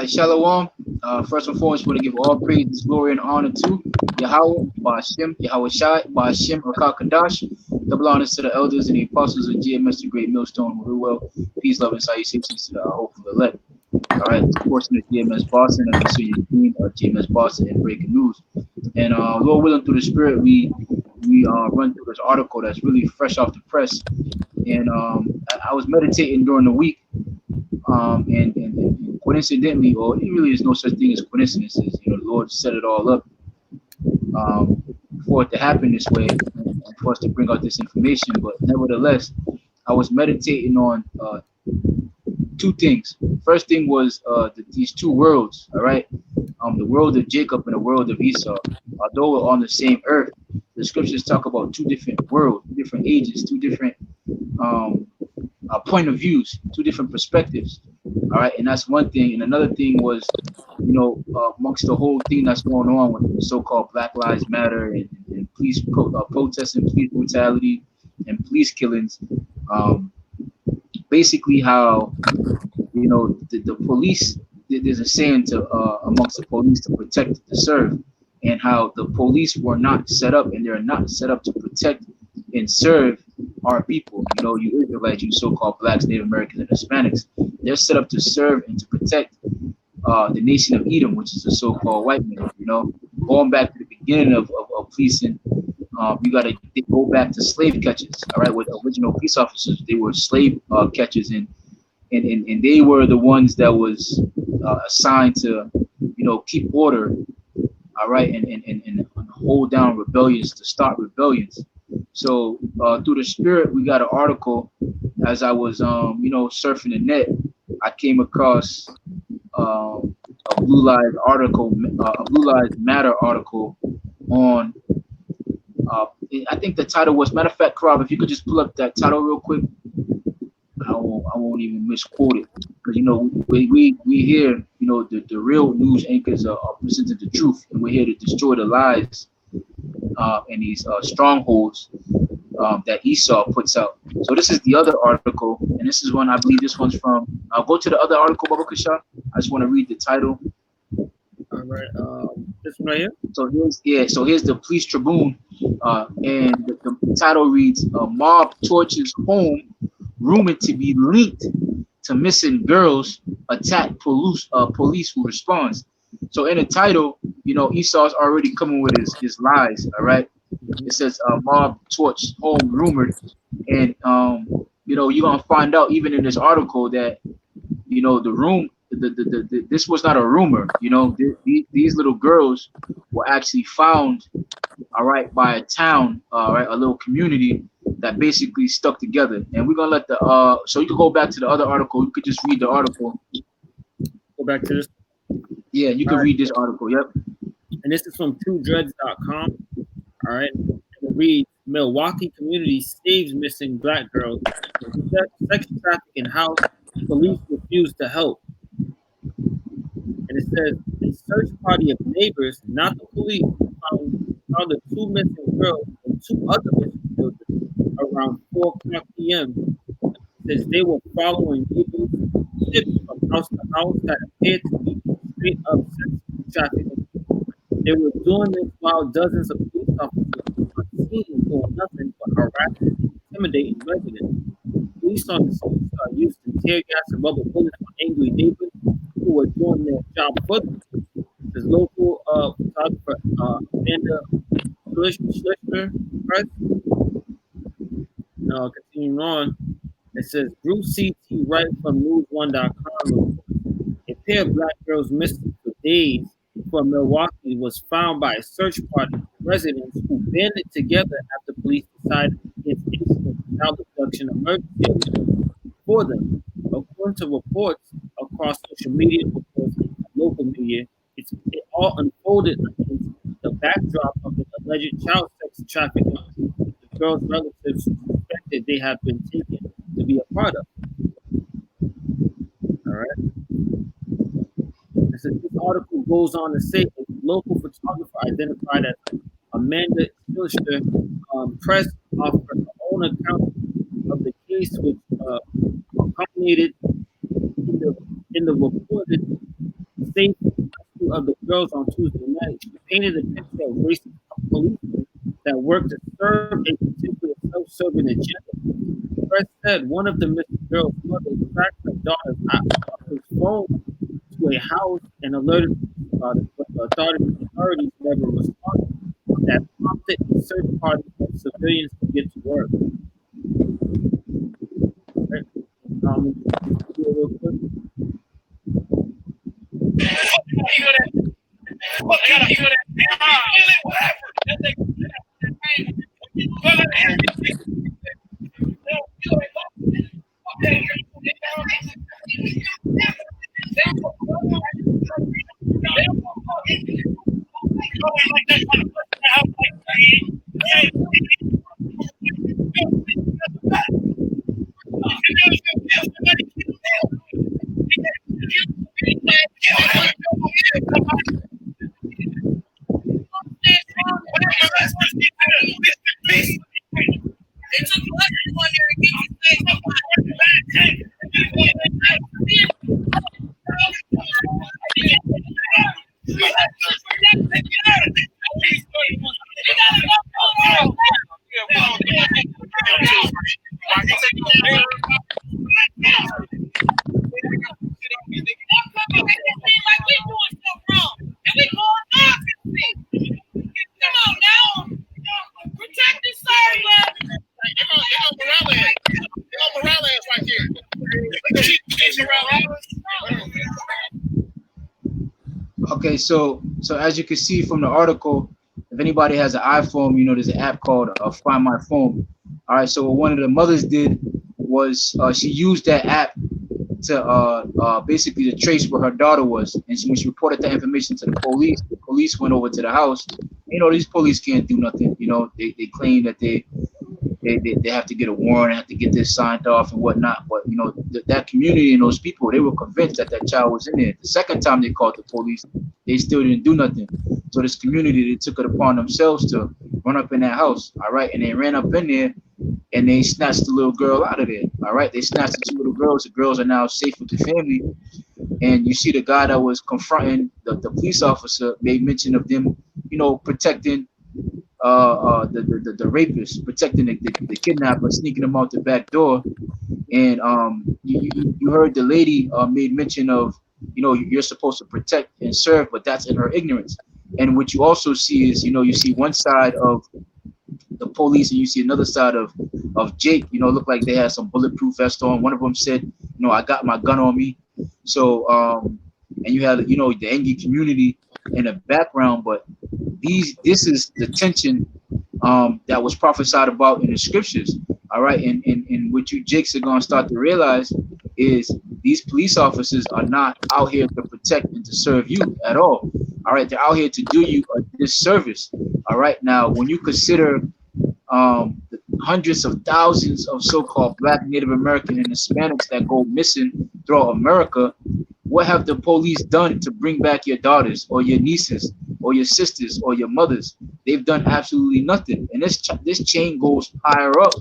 Shalom. First and foremost, we want to give all praise, glory, and honor to Yahweh, Ba'ashem, Yahweh Shai, Ba'ashem, Rakakadash. Double honors to the elders and the apostles of GMS, the great millstone, who well, peace, love, and salutations to the hopeful elect. All right, of course, in the GMS Boston, and the senior team of GMS Boston and breaking news. And Lord willing, through the Spirit, we run through this article that's really fresh off the press. And I was meditating during the week. And coincidentally, or it really is no such thing as coincidences. You know, the Lord set it all up for it to happen this way, and for us to bring out this information. But nevertheless, I was meditating on two things. First thing was these two worlds. All right, the world of Jacob and the world of Esau. Although we're on the same earth, the scriptures talk about two different worlds, different ages, two different point of views, two different perspectives. All right, and that's one thing. And another thing was, you know, amongst the whole thing that's going on with the so-called Black Lives Matter and police protests and police brutality and police killings. Basically, how you know the police. There's a saying to amongst the police to protect to serve, and how the police were not set up, and they're not set up to protect and serve our people. You know, you Israelites, you so-called blacks, Native Americans, and Hispanics. They're set up to serve and to protect the nation of Edom, which is the so-called white man. You know, going back to the beginning of policing, you got to go back to slave catchers. All right, with original police officers, they were slave catchers, and they were the ones that was assigned to, you know, keep order. All right, and hold down rebellions, to start rebellions. So through the Spirit, we got an article. As I was, you know, surfing the net, I came across a Blue Lives article, a Blue Lives Matter article on. I think the title was, matter of fact, Rob, if you could just pull up that title real quick, I won't even misquote it, because you know we here, you know, the real news anchors are presenting the truth, and we're here to destroy the lies and these strongholds that Esau puts out. So this is the other article, and this is one, I believe this one's from. I'll go to the other article, Baba Kasha. I just want to read the title. All right, this one right here. So here's the Police Tribune, and the title reads: "Mob torches home, rumored to be linked to missing girls, attack police who responds." So in the title, you know, Esau's already coming with his lies. All right, it says mob torch home rumored, and you know, you're gonna find out even in this article that, you know, this was not a rumor. You know, these little girls were actually found, all right, by a town, all right, a little community that basically stuck together. And we're gonna let the so you can go back to the other article. You could just read the article. Go back to this. Yeah, you can read this article. Yep. And this is from twodreads.com. All right. And it reads: Milwaukee community saves missing black girls. Sex trafficking house. Police refuse to help. And it says a search party of neighbors, not the police, found the two missing girls and two other missing children around 4:00 p.m. Says they were following neighbors from house to house that appeared to be straight up sex trafficking. They were doing this while dozens of police officers were seen doing nothing but harassing and intimidating residents. Police on the scene used tear gas and rubber bullets on angry neighbors who were doing their job for them. This local photographer, Amanda Schlichter, press. Continuing on, it says Bruce CT Wright from News1.com. A pair of black girls missing for days from Milwaukee was found by a search party of residents who banded together after police decided against instant child abduction emergency for them. According to reports across social media, reports and local media, it all unfolded against the backdrop of the alleged child sex trafficking the girls' relatives suspected they have been taken to be a part of. All right. So this article goes on to say a local photographer identified as Amanda Schlichter pressed off her own account of the case, which culminated in the reported safe rescue of the girls on Tuesday night. She painted a picture of racist policemen that worked to serve a particular self-serving agenda. The press said one of the missing girls' mother tracked her daughter's phone to a house and alerted police about it, but the authorities never responded. That prompted a search party of civilians to get to work. Right? This video real quick. Okay, so as you can see from the article, if anybody has an iPhone, you know there's an app called Find My Phone. All right, so what one of the mothers did was she used that app to basically to trace where her daughter was, and when she reported that information to the police went over to the house. You know, these police can't do nothing. You know, they claim that they have to get a warrant, have to get this signed off and whatnot. But you know, that community and those people, they were convinced that that child was in there. The second time they called the police, they still didn't do nothing. So this community, they took it upon themselves to run up in that house. All right, and they ran up in there and they snatched the little girl out of there. All right, they snatched the two little girls. The girls are now safe with the family. And you see the guy that was confronting the police officer made mention of them, you know, protecting the rapist, protecting the kidnapper, sneaking them out the back door. And you heard the lady made mention of, you know, you're supposed to protect and serve, but that's in her ignorance. And what you also see is, you know, you see one side of the police and you see another side of Jake. You know, look like they had some bulletproof vest on. One of them said, you know, I got my gun on me. So and you have, you know, the angry community in the background, but this is the tension that was prophesied about in the scriptures. All right, and what you Jakes are gonna start to realize is these police officers are not out here to protect and to serve you at all. All right, they're out here to do you a disservice. All right, now when you consider the hundreds of thousands of so-called Black, Native American, and Hispanics that go missing throughout America, what have the police done to bring back your daughters or your nieces or your sisters or your mothers? They've done absolutely nothing. And this chain goes higher up,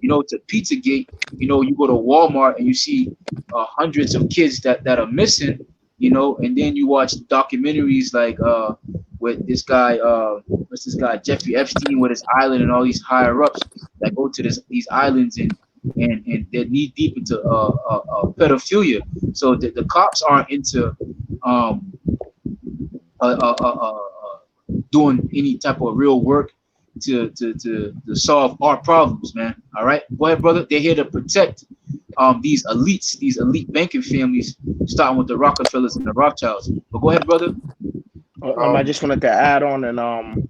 you know, to Pizzagate. You know, you go to Walmart and you see hundreds of kids that are missing, you know, and then you watch documentaries like with this guy, what's this guy, Jeffrey Epstein with his island and all these higher ups that go to these islands and they're knee deep into pedophilia. So the cops aren't into doing any type of real work to solve our problems, man. All right, go ahead, brother. They're here to protect these elites, these elite banking families, starting with the Rockefellers and the Rothschilds. But go ahead, brother. I just wanted to add on, and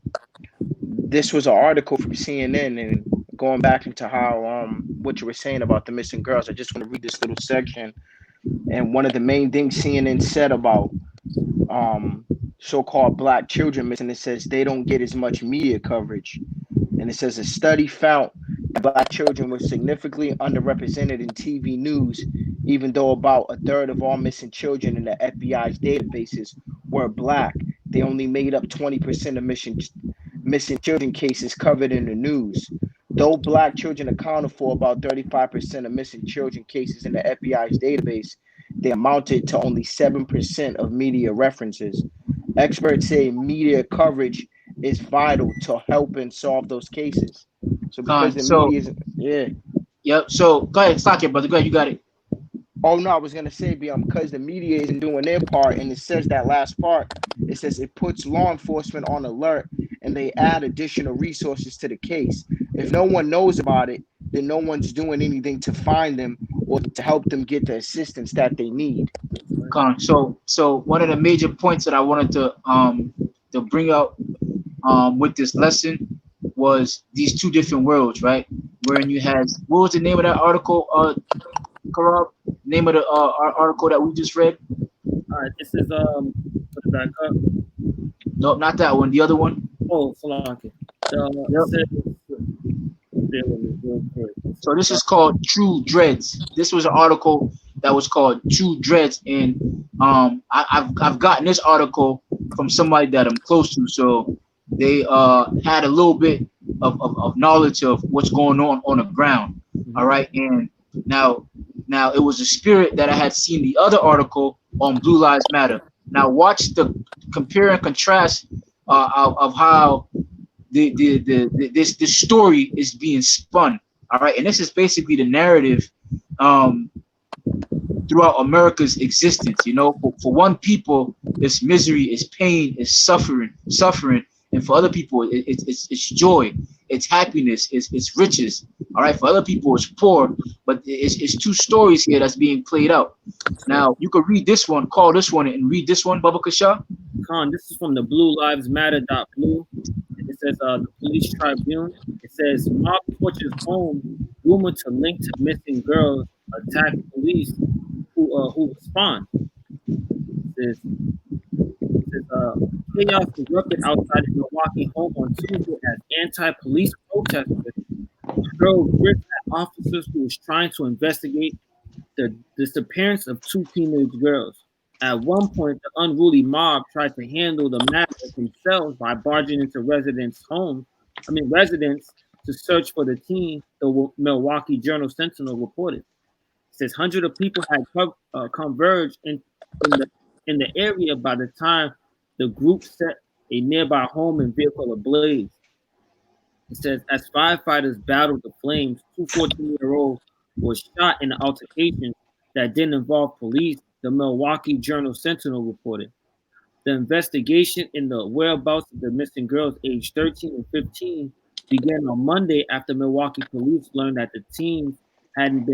this was an article from CNN, and going back into how what you were saying about the missing girls. I just want to read this little section. And one of the main things CNN said about so-called Black children missing, it says they don't get as much media coverage. And it says a study found that Black children were significantly underrepresented in TV news, even though about a third of all missing children in the FBI's databases were Black. They only made up 20% of missing children cases covered in the news. Though Black children accounted for about 35% of missing children cases in the FBI's database, they amounted to only 7% of media references. Experts say media coverage is vital to helping solve those cases. So because the So media is, yeah. yep. So go ahead, stock it, brother. Go ahead, you got it. Oh no, I was gonna say, because the media isn't doing their part, and it says that last part, it says it puts law enforcement on alert, and they add additional resources to the case. If no one knows about it, then no one's doing anything to find them or to help them get the assistance that they need. So one of the major points that I wanted to bring out with this lesson was these two different worlds, right? Wherein you had, what was the name of that article? Karab, name of the article that we just read? All right, this is put it back up. Nope, not that one. The other one. Oh, Salaki. Yep. It says, bear with me real quick. So this is called True Dreads. This was an article that was called True Dreads, and I've gotten this article from somebody that I'm close to, so they had a little bit of knowledge of what's going on the ground. All right, and now it was a spirit that I had seen the other article on Blue Lives Matter. Now watch the compare and contrast of how this story is being spun. All right, and this is basically the narrative throughout America's existence. You know, for one people, it's misery, it's pain, it's suffering, and for other people, it's joy, it's happiness, it's riches. All right, for other people, it's poor, but it's two stories here that's being played out. Now, you could read this one, call this one, and read this one, Baba Kasha. Khan, this is from the Blue Lives Matter.blue. It says the Police Tribune. It says mob torches home, rumored to link to missing girls, attack police who respond. It says chaos erupted outside the Milwaukee home on Tuesday as anti-police protesters hurled bricks at officers who was trying to investigate the disappearance of two teenage girls. At one point, the unruly mob tried to handle the matter themselves by barging into residents' to search for the teen, the Milwaukee Journal Sentinel reported. It says hundreds of people had converged in the area by the time the group set a nearby home and vehicle ablaze. It says as firefighters battled the flames, two 14-year-olds were shot in an altercation that didn't involve police, the Milwaukee Journal Sentinel reported. The investigation in the whereabouts of the missing girls aged 13 and 15 began on Monday after Milwaukee police learned that the teens hadn't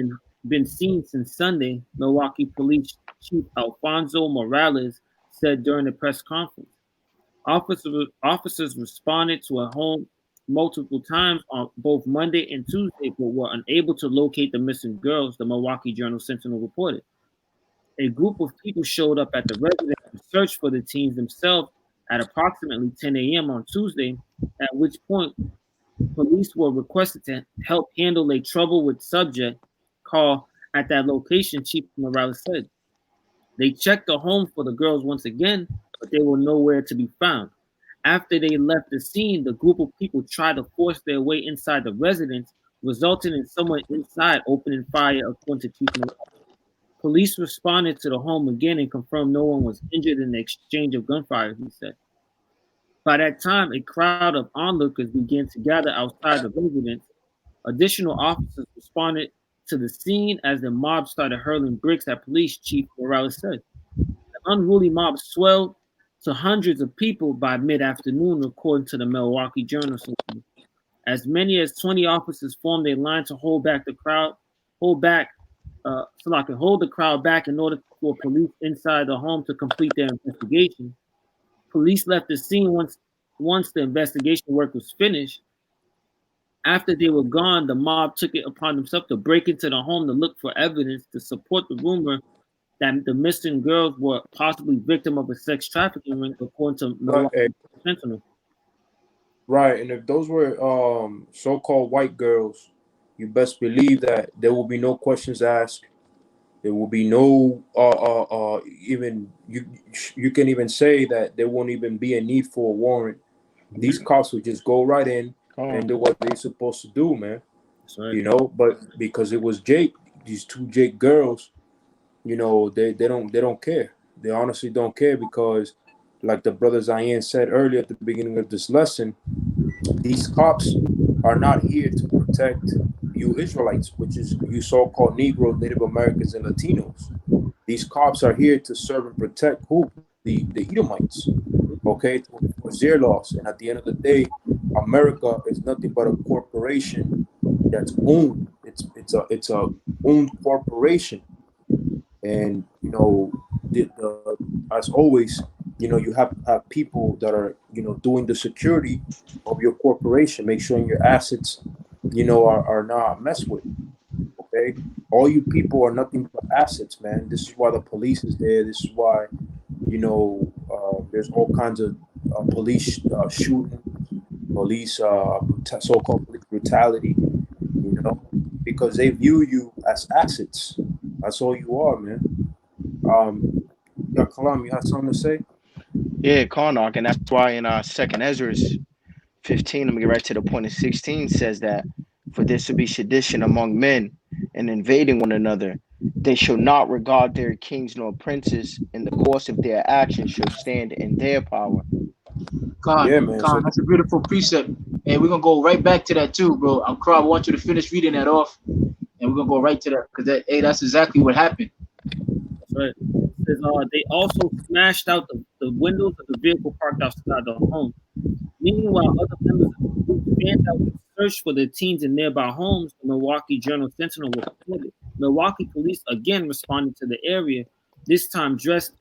been seen since Sunday, Milwaukee Police Chief Alfonso Morales said during the press conference. Officers responded to a home multiple times on both Monday and Tuesday, but were unable to locate the missing girls, the Milwaukee Journal Sentinel reported. A group of people showed up at the residence to search for the teens themselves at approximately 10 a.m. on Tuesday, at which point police were requested to help handle a trouble with subject call at that location, Chief Morales said. They checked the home for the girls once again, but they were nowhere to be found. After they left the scene, the group of people tried to force their way inside the residence, resulting in someone inside opening fire, according to Chief Morales. Police responded to the home again and confirmed no one was injured in the exchange of gunfire, he said. By that time, a crowd of onlookers began to gather outside the residence. Additional officers responded to the scene as the mob started hurling bricks at police, Chief Morales said. The unruly mob swelled to hundreds of people by mid-afternoon, according to the Milwaukee Journal. As many as 20 officers formed a line to hold the crowd back in order for police inside the home to complete their investigation. Police left the scene once the investigation work was finished. After they were gone, the mob took it upon themselves to break into the home to look for evidence to support the rumor that the missing girls were possibly victim of a sex trafficking ring, according to Milwaukee Sentinel. Right, and if those were so-called white girls, you best believe that there will be no questions asked. There will be no even you can even say that there won't even be a need for a warrant. These cops will just go right in and do what they're supposed to do, man. That's right. You know, but because it was these two Jake girls, you know, they don't care. They honestly don't care because, like the brother Zion said earlier at the beginning of this lesson, these cops are not here to protect you Israelites, which is you so-called Negroes, Native Americans, and Latinos. These cops are here to serve and protect who? The Edomites, okay, to enforce their laws. And at the end of the day, America is nothing but a corporation that's owned. It's a owned corporation, and you know, as always, you know, you have people that are, you know, doing the security of your corporation, make sure your assets, you know, are not messed with. Okay, all you people are nothing but assets, man. This is why the police is there. This is why, you know, there's all kinds of police shooting, police so-called police brutality, you know, because they view you as assets. That's all you are, man. Yeah, Kalam, you have something to say? Yeah, Karnak, and that's why in Second Ezra 15, let me get right to the point of 16, says that for there to be sedition among men and invading one another, they shall not regard their kings nor princes, and the course of their actions shall stand in their power. Yeah, man. So That's a beautiful precept. And we're gonna go right back to that too, bro. I want you to finish reading that off, and we're gonna go right to that because that's exactly what happened. That's right. It says, they also smashed out the windows of the vehicle parked outside the home. Meanwhile, other members of the group fanned out to search for the teens in nearby homes. The Milwaukee Journal Sentinel reported. Milwaukee police again responded to the area, this time dressed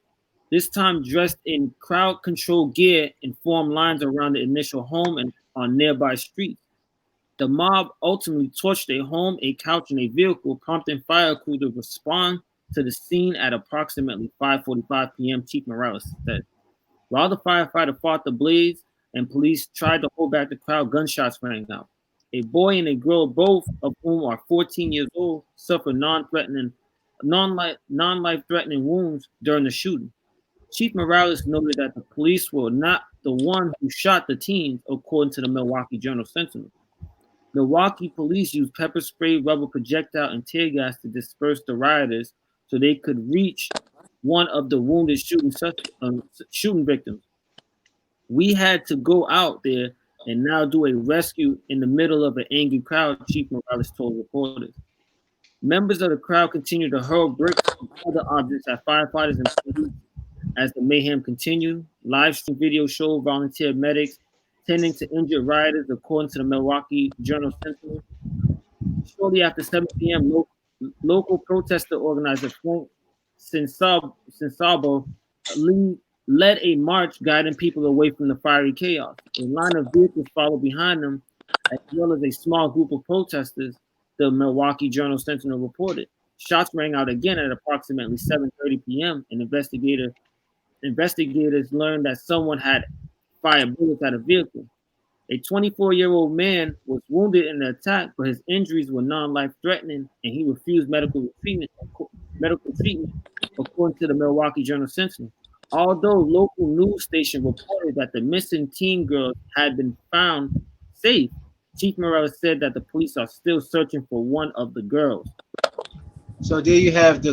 in crowd control gear and formed lines around the initial home and on nearby streets. The mob ultimately torched a home, a couch, and a vehicle, prompting fire crew to respond to the scene at approximately 5:45 p.m., Chief Morales said. While the firefighter fought the blaze and police tried to hold back the crowd, gunshots rang out. A boy and a girl, both of whom are 14 years old, suffered non-life threatening wounds during the shooting. Chief Morales noted that the police were not the one who shot the teens, according to the Milwaukee Journal Sentinel. Milwaukee police used pepper spray, rubber projectile, and tear gas to disperse the rioters so they could reach one of the wounded shooting victims. We had to go out there and now do a rescue in the middle of an angry crowd, Chief Morales told reporters. Members of the crowd continued to hurl bricks and other objects at firefighters and police as the mayhem continued. Live stream video showed volunteer medics tending to injured rioters, according to the Milwaukee Journal Sentinel. Shortly after 7 p.m., local protester organizer Frank Sinsabo led a march guiding people away from the fiery chaos. A line of vehicles followed behind them, as well as a small group of protesters, the Milwaukee Journal Sentinel reported. Shots rang out again at approximately 7:30 p.m., and investigators learned that someone had fired bullets at a vehicle. A 24-year-old man was wounded in the attack, but his injuries were non-life threatening, and he refused medical treatment, according to the Milwaukee Journal Sentinel. Although local news station reported that the missing teen girls had been found safe, Chief Morales said that the police are still searching for one of the girls. So there you have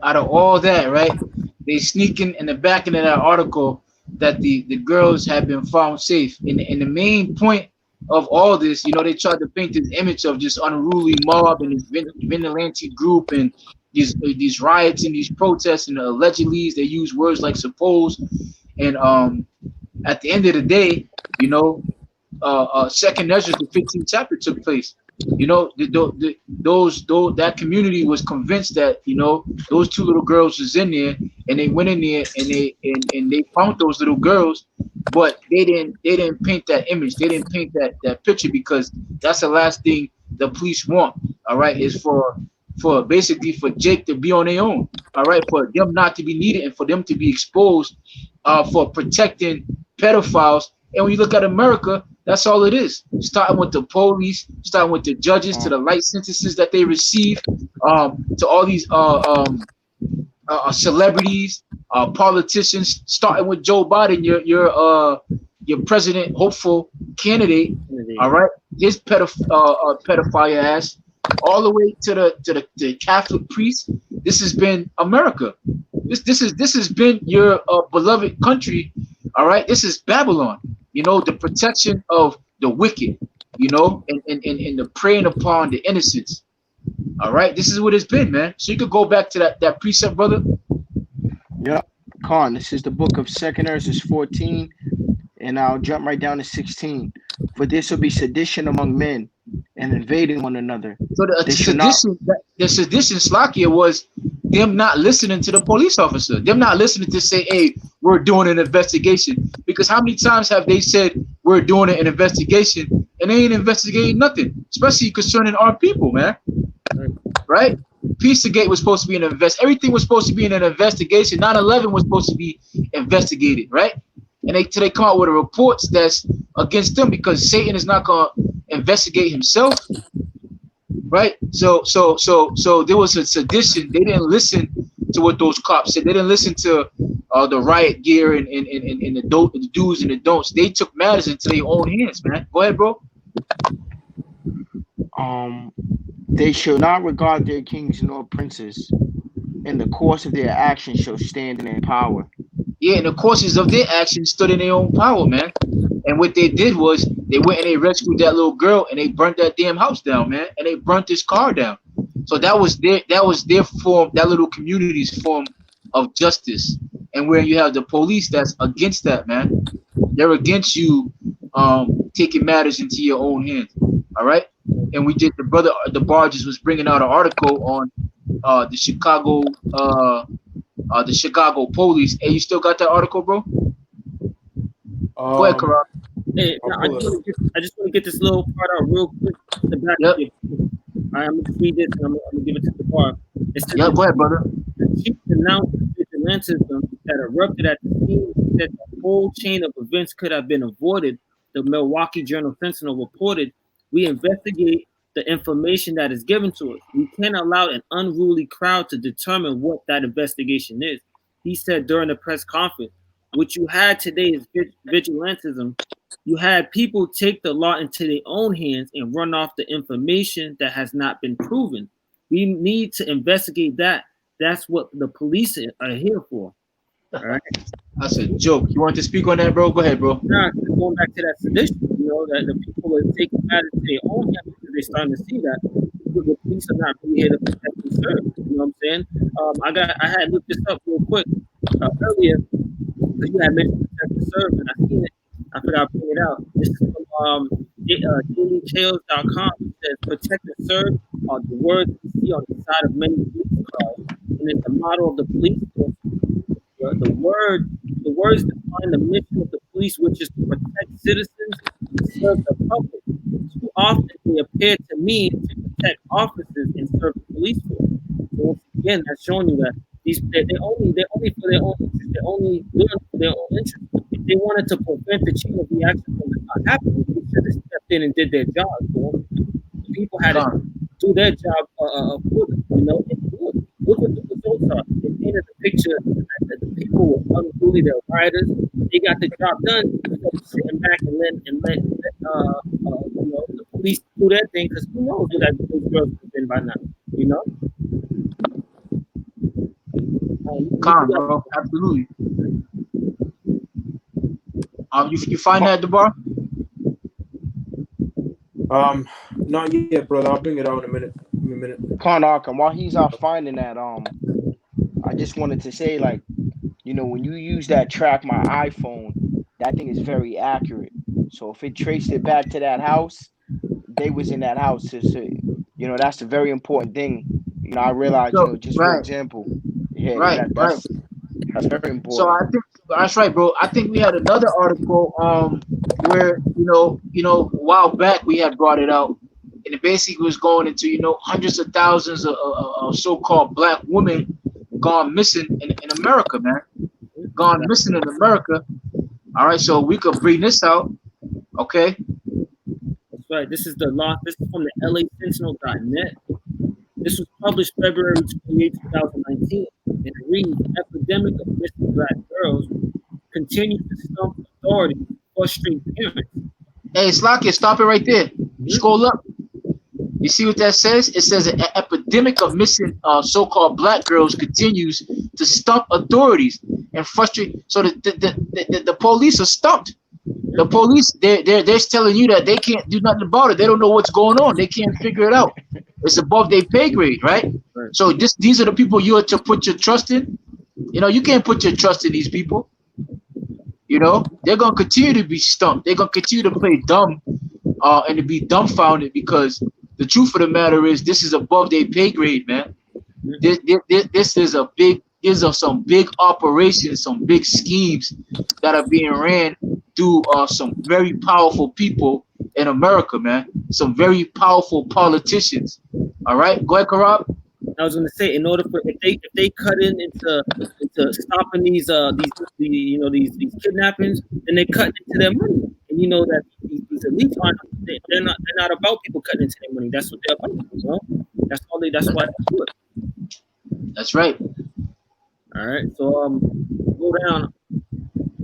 out of all that, right? They sneaking in the back end of that article that the girls have been found safe. And the main point of all this, you know, they tried to paint this image of this unruly mob and this vigilante group and these riots and these protests, and allegedly they use words like suppose. And at the end of the day, you know, Second Ezra, the 15th chapter took place. You know, that community was convinced that, you know, those two little girls was in there, and they went in there and they found those little girls, but they didn't paint that image. They didn't paint that picture, because that's the last thing the police want. All right, is for basically for Jake to be on their own. All right, for them not to be needed and for them to be exposed for protecting pedophiles. And when you look at America, that's all it is. Starting with the police, starting with the judges, to the light sentences that they receive, to all these celebrities, politicians, starting with Joe Biden, your president hopeful candidate. All right, his pedophile ass, all the way to the Catholic priests This has been America. This has been your beloved country. All right, this is Babylon. You know, the protection of the wicked. You know, and the preying upon the innocents. All right, this is what it's been, man. So you could go back to that precept, brother. Yep. Khan, this is the book of 2nd Ezra 14, and I'll jump right down to 16. For this will be sedition among men and invading one another. So the sedition, Slakia, was them not listening to the police officer. Them not listening to say, hey, we're doing an investigation. Because how many times have they said we're doing an investigation and they ain't investigating nothing, especially concerning our people, man. Right? Pizzagate was supposed to be everything was supposed to be in an investigation. 9/11 was supposed to be investigated, right? And they come out with a reports that's against them because Satan is not gonna investigate himself, right? So there was a sedition. They didn't listen to what those cops said. They didn't listen to the riot gear and the do's and the don'ts. They took matters into their own hands, man. Go ahead, bro. They shall not regard their kings nor princes, and the course of their actions shall stand in their power. Yeah, and the courses of their actions stood in their own power, man. And what they did was they went and they rescued that little girl and they burnt that damn house down, man. And they burnt this car down. So that was their form, that little community's form of justice. And where you have the police that's against that, man. They're against you taking matters into your own hands. All right. And we did the Barges was bringing out an article on the Chicago police. Hey, you still got that article, bro? Go ahead, Karan. Hey, I just want to get this little part out real quick. The back. Yep. I'm going to read this and I'm going to give it to the bar. Yeah, go ahead, brother. The chief denounced vigilantism that erupted at the scene, that the whole chain of events could have been avoided. The Milwaukee Journal Sentinel reported, we investigate the information that is given to us. We can't allow an unruly crowd to determine what that investigation is. He said during the press conference, what you had today is vigilantism. You had people take the law into their own hands and run off the information that has not been proven. We need to investigate that. That's what the police are here for. All right. That's a joke. You want to speak on that, bro? Go ahead, bro. Nah, going back to that sedition, you know, that the people are taking matters to their own hands because they're starting to see that the police are not really here to protect and serve. You know what I'm saying? I had looked this up real quick earlier because you had mentioned protect and serve, and I seen it. I forgot to point it out. This is from dailychaos.com. It says protect and serve are the words you see on the side of many police cars, and it's the motto of the police force. The words define the mission of the police, which is to protect citizens and serve the public. Too often they appear to mean to protect officers and serve the police force. So once again, that's showing you that they only for their own interest. They're only doing it for their own interest. If they wanted to prevent the chain of reaction from not happening, they should have stepped in and did their job. So people had to do their job for them, you know. Look what the results are. They painted the picture that the people were unruly, they're rioters. They got the job done instead of sitting back and let you know, the police do their thing, because who knows what that those girls have been by now, you know? Calm, bro. Absolutely. You find that at the bar? Not yet, brother. I'll bring it out in a minute. Khan Arkham, while he's out finding that, I just wanted to say, like, you know, when you use that track my iPhone, that thing is very accurate. So if it traced it back to that house, they was in that house. So, you know, that's a very important thing. You know, I realized, you know, just for example, that's very important. So I think that's right, bro. I think we had another article where you know a while back we had brought it out, and it basically was going into, you know, hundreds of thousands of so-called black women gone missing in America, man. Gone missing in America. All right, so we could bring this out, okay? That's right. This is from the LASentinel.net. This was published February 28, 2019. And it reads, epidemic of missing black girls continue to stump authorities, frustrate parents. Hey, Slakia, stop it right there. Scroll up. You see what that says? It says an epidemic epidemic of missing so-called black girls continues to stump authorities and frustrate. So the police are stumped. The police, they're telling you that they can't do nothing about it. They don't know what's going on. They can't figure it out. It's above their pay grade, right? So these are the people you are to put your trust in. You know, you can't put your trust in these people. You know, they're gonna continue to be stumped. They're gonna continue to play dumb, and to be dumbfounded, because the truth of the matter is this is above their pay grade, man. This is a big. These are some big operations, some big schemes that are being ran through some very powerful people in America, man. Some very powerful politicians. All right, go ahead, Karab. I was going to say, in order for if they cut into stopping these kidnappings, then they cut into their money. And you know that these elites aren't, they're not about people cutting into their money. That's what they're about, you know. That's why they do it. That's right. All right, so go down,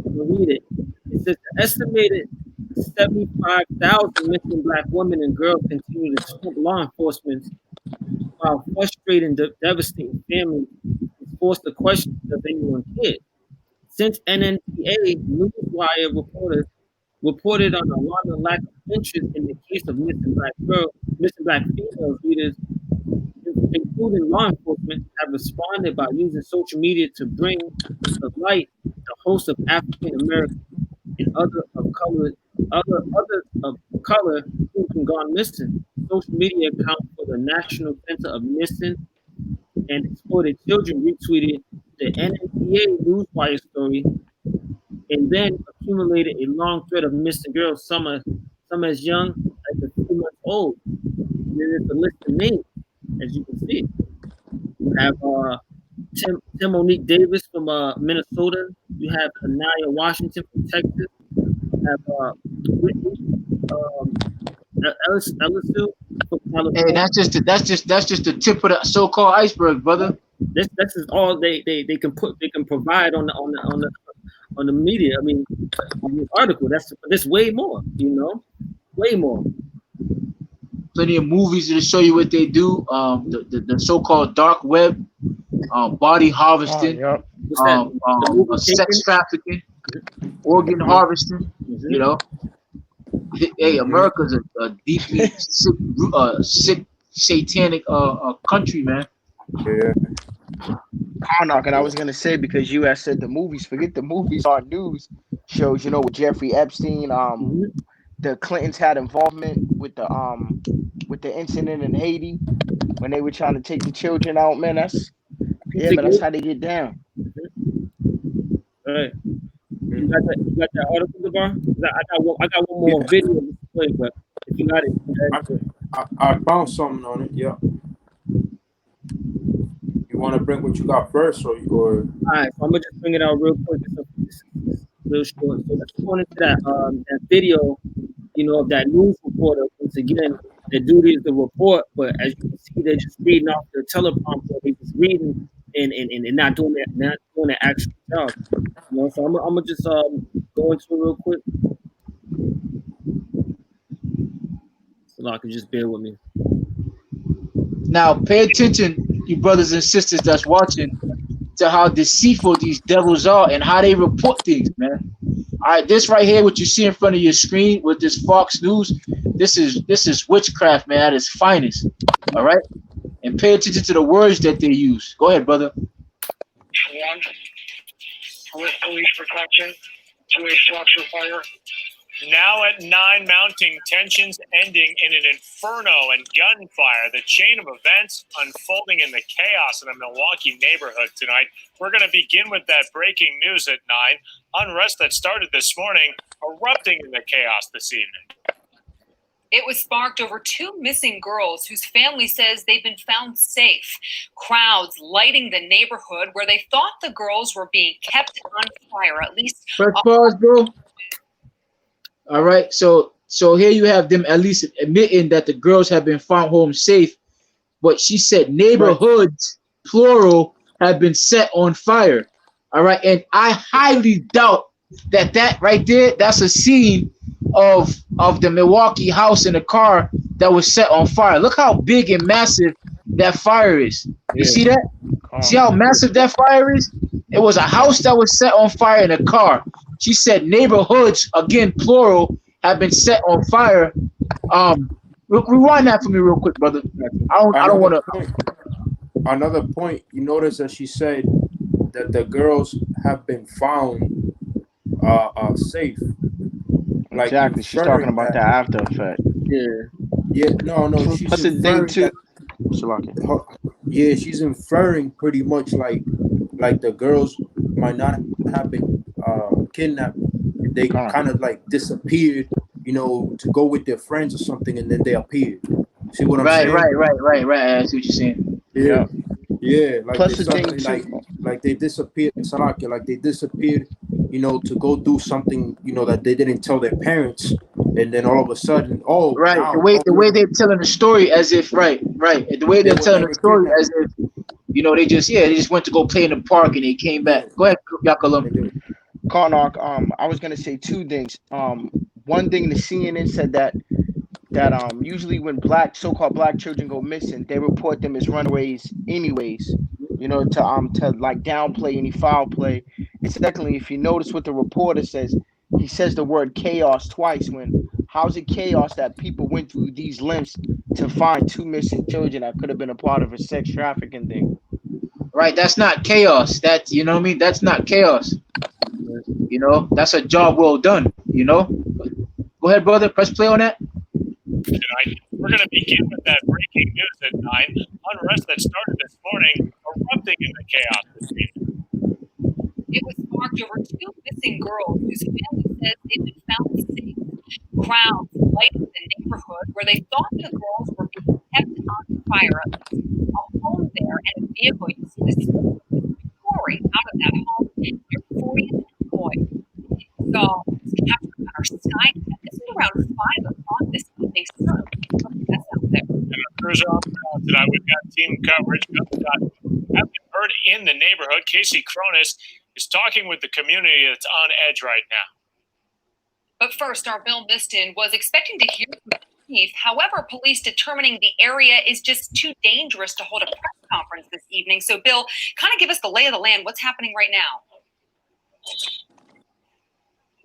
read it. It says the estimated 75,000 missing black women and girls continue to stump law enforcement, while frustrating, devastating families is forced to question does anyone care. Since NNPA, Newswire reported on alarming lack of interest in the case of missing black females, readers, including law enforcement, have responded by using social media to bring to light the host of African American and others of color who have gone missing. Social media account for the National Center of Missing and Exploited Children retweeted the NNPA Newswire story, and then accumulated a long thread of missing girls, some as young as a few months old. There is a list of names, as you can see. You have Tim Monique Davis from Minnesota. You have Anaya Washington from Texas. You have Whitney Ellisu from California. Hey, that's just the tip of the so-called iceberg, brother. This is all they can provide on the media. I mean, on this article, that's way more, you know, way more. Plenty of movies to show you what they do. The so-called dark web, body harvesting, sex trafficking, organ harvesting. You know, hey, America's a deeply sick, satanic country, man. Yeah. And I was gonna say, because you had said the movies, forget the movies, our news shows, you know, with Jeffrey Epstein, the Clintons had involvement with the incident in Haiti when they were trying to take the children out, man. That's how they get down. All right. You got that article, Debar? I got one more video to play, but if you got it, I found something on it. Yeah. You want to bring what you got first, or? All right, so I'm gonna just bring it out real quick. It's real short. So let's go into that video, you know, of that news reporter. Once again, their duty is to report, but as you can see, they're just reading off their teleprompter. They're just reading and not doing the actual job. You know, so I'm gonna just go into it real quick. So I can just bear with me. Now, pay attention, you brothers and sisters that's watching, to how deceitful these devils are and how they report things, man. All right, this right here, what you see in front of your screen with this Fox News, this is witchcraft, man, at its finest. All right, and pay attention to the words that they use. Go ahead, brother. One, with police protection, 2-way structure fire. Now at 9, mounting tensions ending in an inferno and gunfire. The chain of events unfolding in the chaos in a Milwaukee neighborhood tonight. We're going to begin with that breaking news at 9. Unrest that started this morning, erupting in the chaos this evening. It was sparked over 2 missing girls whose family says they've been found safe. Crowds lighting the neighborhood where they thought the girls were being kept on fire. At least. First pause, bro. All right, so here you have them at least admitting that the girls have been found home safe, but she said neighborhoods, plural, have been set on fire. All right, and I highly doubt that right there, that's a scene of the Milwaukee house in the car that was set on fire. Look how big and massive that fire is. You see that? See how Calm. massive that fire is? It was a house that was set on fire in a car. She said neighborhoods, again plural, have been set on fire. Rewind that for me real quick, brother. I don't want to. Another point, you notice that she said that the girls have been found safe. Like Exactly. She's talking inferring about that. the after effect. Yeah, no, she's Plus the thing inferring too. that. Salaki. Yeah, she's inferring pretty much like the girls might not have been kidnapped. They kind of like disappeared, to go with their friends or something, and then they appeared. See what I'm saying? Right. I see what you're saying. Yeah. Like Plus they the thing suddenly too. like they disappeared. Salaki, like they disappeared, to go do something, that they didn't tell their parents, and then all of a sudden, Right. now The way they're telling the story as if right. The way they they're were telling the never story kidnapped. as if they just went to go play in the park and they came back. Go ahead, Yakalam. Karnak, I was gonna say two things. One thing, the CNN said that usually when so-called black children go missing, they report them as runaways anyways, to like downplay any foul play. And secondly, if you notice what the reporter says, he says the word chaos twice. How's it chaos that people went through these lengths to find two missing children that could have been a part of a sex trafficking thing? Right, that's not chaos. That you know what I mean? That's not chaos. That's a job well done. Go ahead, brother. Press play on that. We're going to begin with that breaking news at 9. Unrest that started this morning, erupting into chaos this evening. It was sparked over two missing girls whose family says they've been found safe. Crowds lighted the neighborhood where they thought the girls were being kept on fire. A home there and a vehicle. You see the story out of that home near 40th and Floyd. So it's captured on our Skynet. This is around 5 o'clock this evening. So that's out there. And a cruiser on tonight. We've got team coverage. Have been heard in the neighborhood. Casey Cronus is talking with the community that's on edge right now. But first, our Bill Miston was expecting to hear from the chief. However, police determining the area is just too dangerous to hold a press conference this evening. So, Bill, kind of give us the lay of the land. What's happening right now?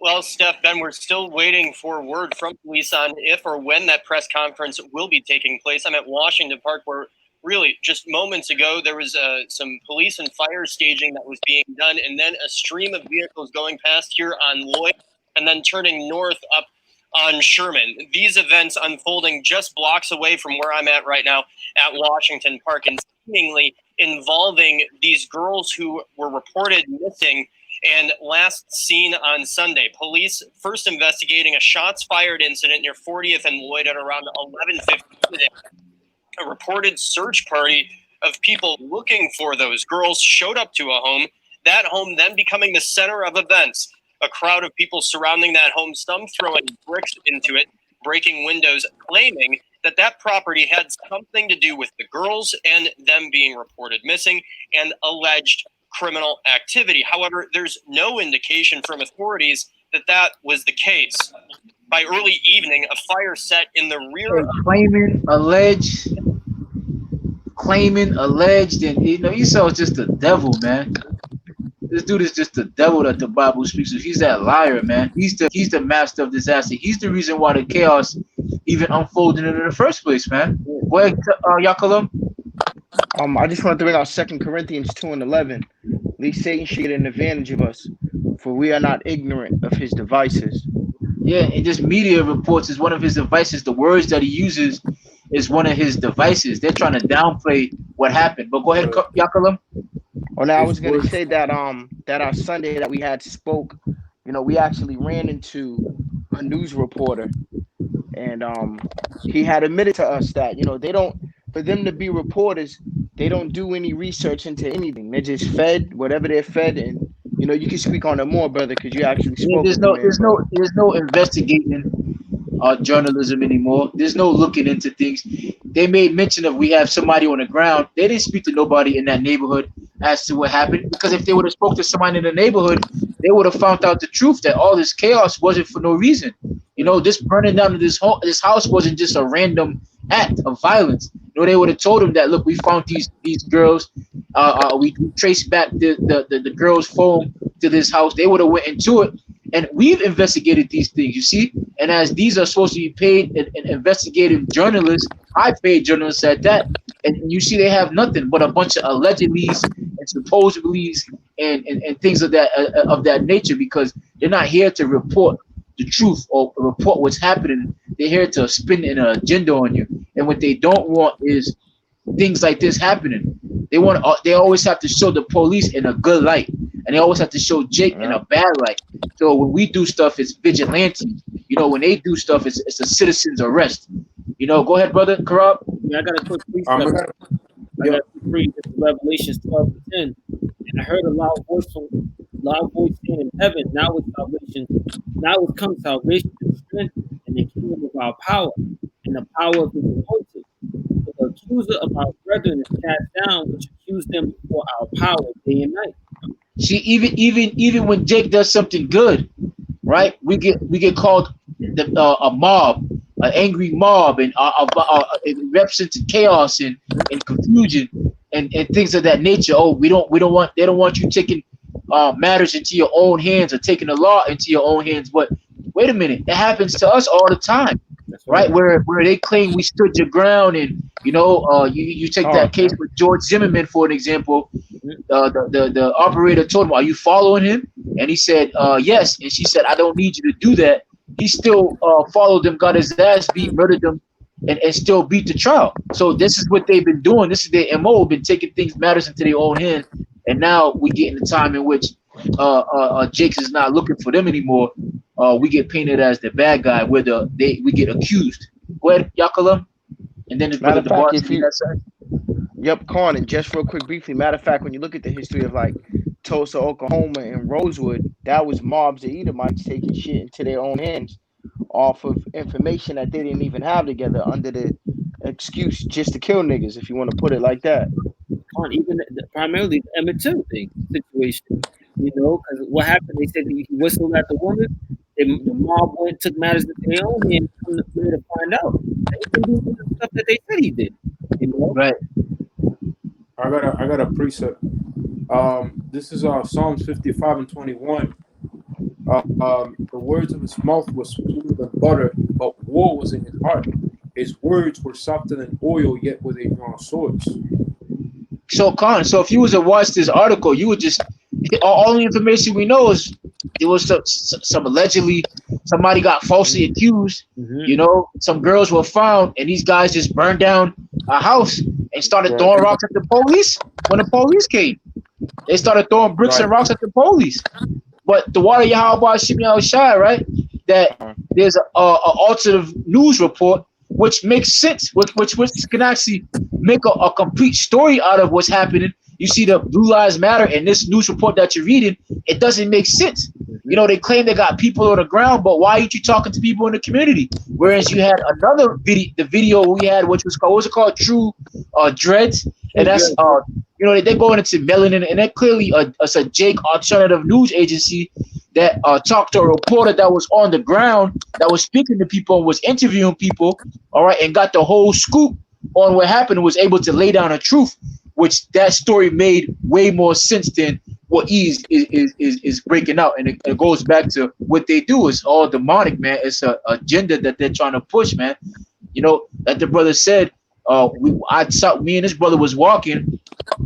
Well, Steph, Ben, we're still waiting for word from police on if or when that press conference will be taking place. I'm at Washington Park where really just moments ago there was some police and fire staging that was being done, and then a stream of vehicles going past here on Lloyd and then turning north up on Sherman. These events unfolding just blocks away from where I'm at right now at Washington Park, and seemingly involving these girls who were reported missing and last seen on Sunday. Police first investigating a shots fired incident near 40th and Lloyd at around 11:50 today. A reported search party of people looking for those girls showed up to a home, that home then becoming the center of events. A crowd of people surrounding that home, some throwing bricks into it, breaking windows, claiming that that property had something to do with the girls and them being reported missing and alleged criminal activity. However, there's no indication from authorities that that was the case. By early evening, a fire set in the rear of claiming, alleged, and Esau's just the devil, man. This dude is just the devil that the Bible speaks of. He's that liar, man. He's the master of disaster. He's the reason why the chaos even unfolded in the first place, man. Go ahead, Yakalam. I just want to bring out 2 Corinthians 2:11. Least Satan should get an advantage of us, for we are not ignorant of his devices. Yeah, and just media reports is one of his devices. The words that he uses is one of his devices. They're trying to downplay what happened. But go ahead, Yakalam. Well, now I was going to say that that our Sunday that we had spoke, we actually ran into a news reporter, and he had admitted to us that they don't, for them to be reporters, they don't do any research into anything. They're just fed whatever they're fed, and you can speak on it more, brother, because you actually spoke. There's no investigating journalism anymore. There's no looking into things. They made mention of we have somebody on the ground. They didn't speak to nobody in that neighborhood as to what happened, because if they would have spoke to somebody in the neighborhood, they would have found out the truth that all this chaos wasn't for no reason. This burning down of this house wasn't just a random act of violence. You know, they would have told him that, look, we found these girls. We traced back the girl's phone to this house. They would have went into it, and we've investigated these things. You see, and as these are supposed to be paid and investigative journalists, high paid journalists at that, and you see they have nothing but a bunch of allegedlys and supposedlys and things of that nature, because they're not here to report the truth or report what's happening. They're here to spin an agenda on you, and what they don't want is things like this happening. They always have to show the police in a good light, and they always have to show Jake in a bad light. So when we do stuff, it's vigilante. You know, when they do stuff, it's a citizen's arrest. You know, go ahead, brother Karab. Yeah, I got a quick precept. I got to read Revelations 12:10, and I heard a loud voice saying in heaven, now comes salvation and strength and the kingdom of our power and the power of his anointed. For the accuser of our brethren is cast down, which accused them before our power day and night. See, even when Jake does something good, right? We get called a mob, an angry mob, and it represents chaos and confusion and things of that nature. Oh, they don't want you taking matters into your own hands or taking the law into your own hands. But wait a minute, it happens to us all the time, right? Where they claim we stood your ground, and you know, you take that case with George Zimmerman for an example. The operator told him, "Are you following him?" And he said, "Yes." And she said, "I don't need you to do that." He still followed them, got his ass beat, murdered them, and still beat the trial. So this is what they've been doing. This is their MO, been taking matters into their own hands. And now we get in the time in which Jakes is not looking for them anymore. We get painted as the bad guy, where we get accused. Go ahead, Yakalam. And then matter of fact, yep, Con, and just real quick, briefly. Matter of fact, when you look at the history of like Tulsa, Oklahoma, and Rosewood, that was mobs of Edomites taking shit into their own hands off of information that they didn't even have together under the excuse just to kill niggas, if you want to put it like that. Even primarily the Emmett Till thing situation, you know, because what happened? They said he whistled at the woman. The mob went took matters into their own hands to find out. They didn't do the stuff that they said he did. You know? Right. I got a precept. This is Psalms 55:21. The words of his mouth were smoother than butter, but war was in his heart. His words were softer than oil, yet were they drawn swords. So, Khan, so if you was to watch this article, you would just all the information we know is there was some allegedly somebody got falsely accused. You know, some girls were found, and these guys just burned down a house and started throwing rocks at the police. When the police came, they started throwing bricks and rocks at the police. But the water Yahweh Shimei Shai, right? That there's a alternative news report which makes sense, which can actually make a complete story out of what's happening. You see the Blue Lives Matter and this news report that you're reading, it doesn't make sense. You know, they claim they got people on the ground, but why aren't you talking to people in the community? Whereas you had another video, the video we had, which was called, what was it called? True Dreads. And that's, you know, they're going into melanin, and that clearly it's a Jake alternative news agency that talked to a reporter that was on the ground, that was speaking to people and was interviewing people, all right, and got the whole scoop on what happened and was able to lay down a truth, which that story made way more sense than what is breaking out. And it goes back to what they do is all demonic, man. It's a agenda that they're trying to push, man. You know, like the brother said, me and this brother was walking.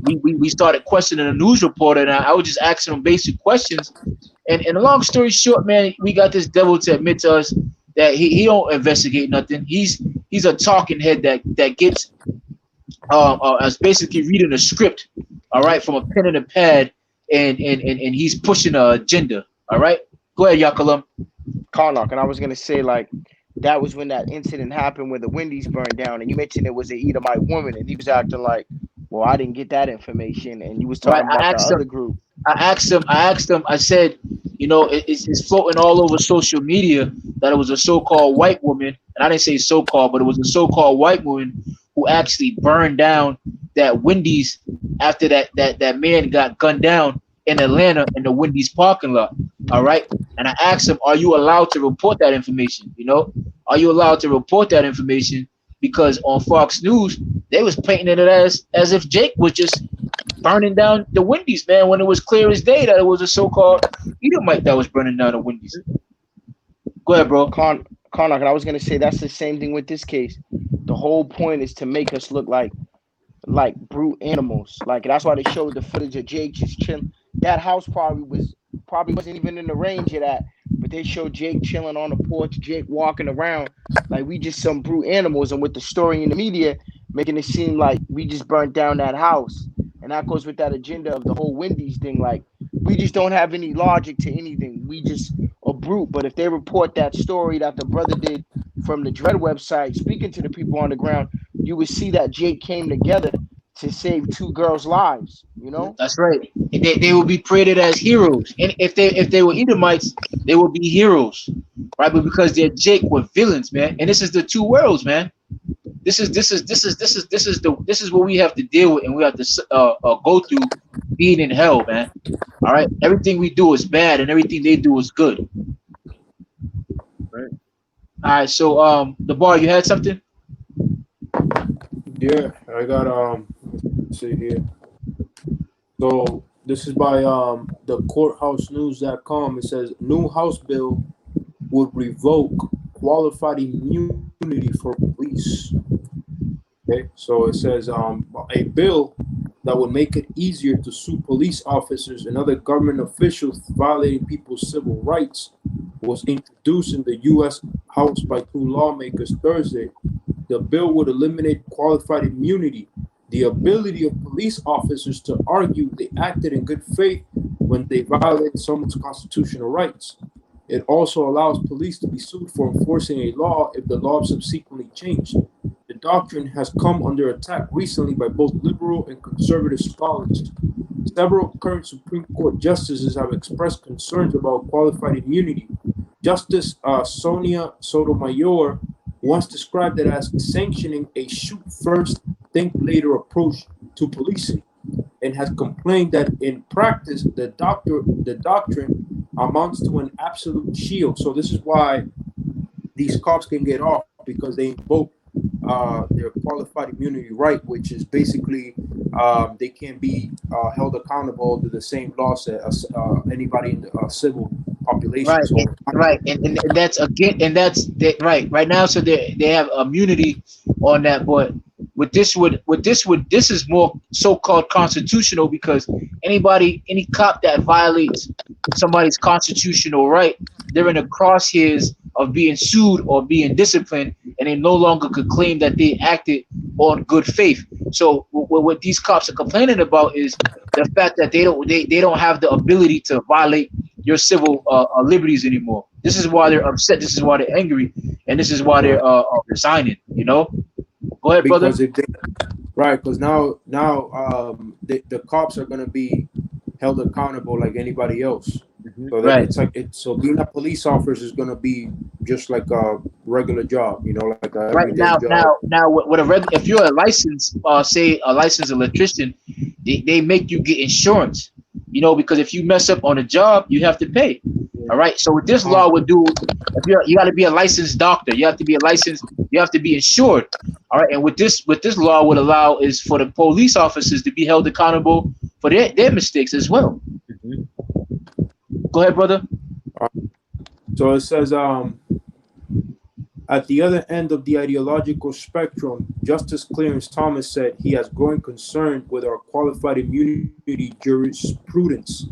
We started questioning a news reporter, and I was just asking him basic questions. And a long story short, man, we got this devil to admit to us that he don't investigate nothing. He's a talking head that gets as basically reading a script, all right, from a pen and a pad, and he's pushing an agenda. All right, go ahead, Yakalam. Karnak, and I was gonna say, like, that was when that incident happened where the Wendy's burned down, and you mentioned it was an Edomite woman, and he was acting like, well, I didn't get that information, and you was talking about the other group. I asked him, I said, you know, it's floating all over social media that it was a so-called white woman, and I didn't say so-called, but it was a so-called white woman who actually burned down that Wendy's after that man got gunned down in Atlanta in the Wendy's parking lot. All right. And I asked him, are you allowed to report that information? You know, are you allowed to report that information? because on Fox News they was painting it as if Jake was just burning down the Wendy's, man, when it was clear as day that it was a so-called Edomite that was burning down the Wendy's. Go ahead, bro. Connor, I was gonna say that's the same thing with this case. The whole point is to make us look like brute animals. Like that's why they showed the footage of Jake just chilling. That house probably wasn't even in the range of that, but they showed Jake chilling on the porch, Jake walking around like we just some brute animals, and with the story in the media making it seem like we just burnt down that house. And that goes with that agenda of the whole Wendy's thing. Like, we just don't have any logic to anything. We just are brute. But if they report that story that the brother did from the Dread website, speaking to the people on the ground, you would see that Jake came together to save two girls' lives, you know? That's right. They will be created as heroes. And if they were Edomites, they will be heroes. Right? But because they're Jake, we're villains, man. And this is the two worlds, man. This is what we have to deal with, and we have to go through being in hell, man. All right, everything we do is bad, and everything they do is good. Right. All right, so the bar, you had something? Yeah, I got let's see here. So this is by the courthousenews.com. It says new House bill would revoke qualified immunity for police. Okay, so it says a bill that would make it easier to sue police officers and other government officials violating people's civil rights was introduced in the U.S. House by two lawmakers Thursday. The bill would eliminate qualified immunity, the ability of police officers to argue they acted in good faith when they violated someone's constitutional rights. It also allows police to be sued for enforcing a law if the law subsequently changed. The doctrine has come under attack recently by both liberal and conservative scholars. Several current Supreme Court justices have expressed concerns about qualified immunity. Justice Sonia Sotomayor once described it as sanctioning a shoot first, think later approach to policing, and has complained that in practice the doctrine amounts to an absolute shield. So this is why these cops can get off, because they invoke their qualified immunity right, which is basically they can be held accountable to the same laws as anybody in the civil population. Right, So, right, and that's again, and that's right now. So they have immunity on that, but this is more so-called constitutional, because any cop that violates somebody's constitutional right, they're in the crosshairs of being sued or being disciplined, and they no longer could claim that they acted on good faith. So what these cops are complaining about is the fact that they don't have the ability to violate your civil liberties anymore. This is why they're upset. This is why they're angry, and this is why they're resigning. You know, go ahead, brother. Because now the cops are gonna be held accountable like anybody else. So that so being a police officer is gonna be just like a regular job, you know, like a right now. job. Now, with if you're a licensed, say a licensed electrician, they make you get insurance. You know, because if you mess up on a job, you have to pay. All right. So what this law would do, if you got to be a licensed doctor, you have to be you have to be insured. All right. And what this law would allow is for the police officers to be held accountable for their mistakes as well. Go ahead, brother. So it says, at the other end of the ideological spectrum, Justice Clarence Thomas said he has growing concern with our qualified immunity jurisprudence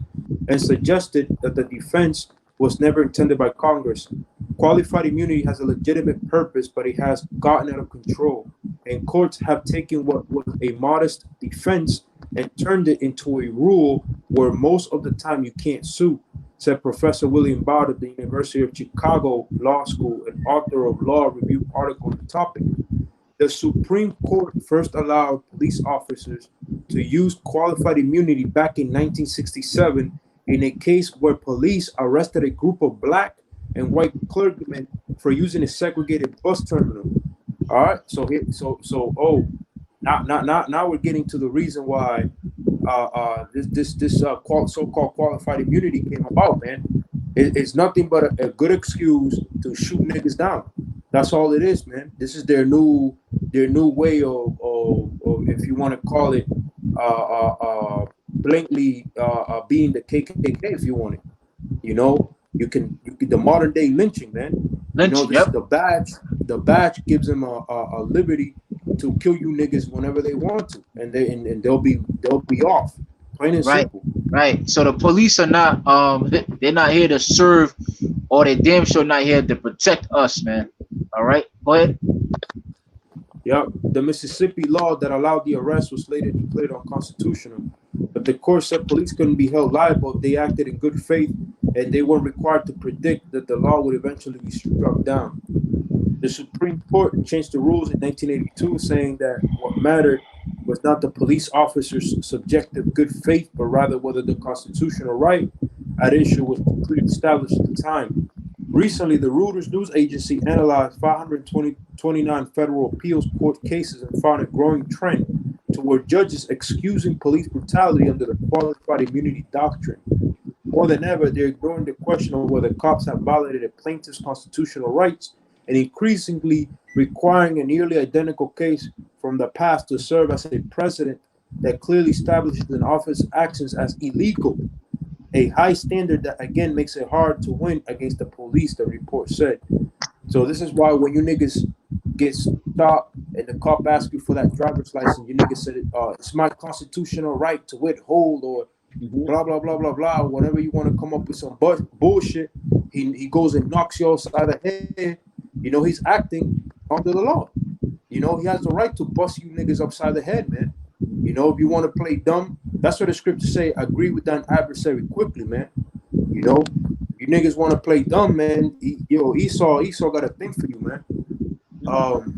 and suggested that the defense was never intended by Congress. Qualified immunity has a legitimate purpose, but it has gotten out of control, and courts have taken what was a modest defense and turned it into a rule where most of the time you can't sue, said Professor William Bowd of the University of Chicago Law School and author of Law Review article on the topic. The Supreme Court first allowed police officers to use qualified immunity back in 1967 in a case where police arrested a group of black and white clergymen for using a segregated bus terminal. All right, now we're getting to the reason why this so-called qualified immunity came about, man. It's nothing but a good excuse to shoot niggas down. That's all it is, man. This is their new way of if you want to call it, blankly being the KKK, if you want it. You know, you can the modern day lynching, man. You know, Lynching, this yep. the badge gives them a liberty to kill you niggas whenever they want to, and they'll be off, plain and Right, simple. right. So the police are not they're not here to serve, or they damn sure not here to protect us, man. All right, go ahead. Yeah, the Mississippi law that allowed the arrest was later declared unconstitutional. But the court said police couldn't be held liable if they acted in good faith, and they weren't required to predict that the law would eventually be struck down. The Supreme Court changed the rules in 1982, saying that what mattered was not the police officer's subjective good faith, but rather whether the constitutional right at issue was clearly established at the time. Recently, the Reuters news agency analyzed 529 federal appeals court cases and found a growing trend toward judges excusing police brutality under the qualified immunity doctrine. More than ever, they're ignoring the question of whether cops have violated a plaintiff's constitutional rights and increasingly requiring a nearly identical case from the past to serve as a precedent that clearly establishes an officer's actions as illegal. A high standard that again makes it hard to win against the police, the report said. So this is why when you niggas get stopped and the cop asks you for that driver's license, you niggas said it's my constitutional right to withhold or blah blah blah blah blah. Whenever you want to come up with some bullshit, he goes and knocks you upside the head. You know, he's acting under the law. You know, he has the right to bust you niggas upside the head, man. You know, if you want to play dumb, that's what the scriptures say. Agree with thine adversary quickly, man. You know, you niggas want to play dumb, man. Esau got a thing for you, man. Hold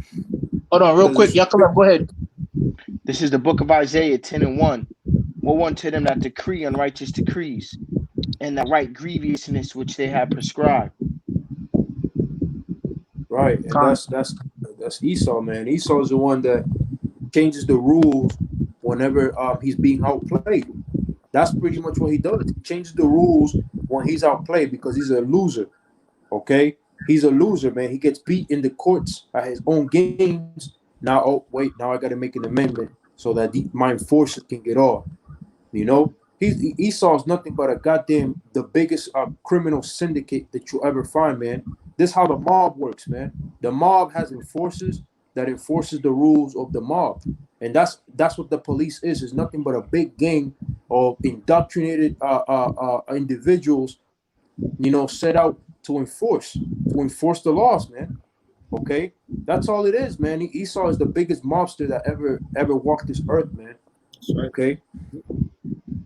on, real quick. Y'all come up. Go ahead. This is the book of Isaiah 10:1. Woe unto them that decree unrighteous decrees, and that write grievousness which they have prescribed. Right, and that's Esau, man. Esau is the one that changes the rules whenever he's being outplayed. That's pretty much what he does. He changes the rules when he's outplayed because he's a loser. Okay, he's a loser, man. He gets beat in the courts at his own games. Now, oh wait, now I got to make an amendment so that my enforcer can get off. You know, Esau is nothing but the biggest criminal syndicate that you ever find, man. This is how the mob works, man. The mob has enforcers that enforces the rules of the mob, and that's what the police is. It's nothing but a big gang of indoctrinated individuals, you know, set out to enforce the laws, man. Okay, that's all it is, man. Esau is the biggest mobster that ever walked this earth, man. Okay,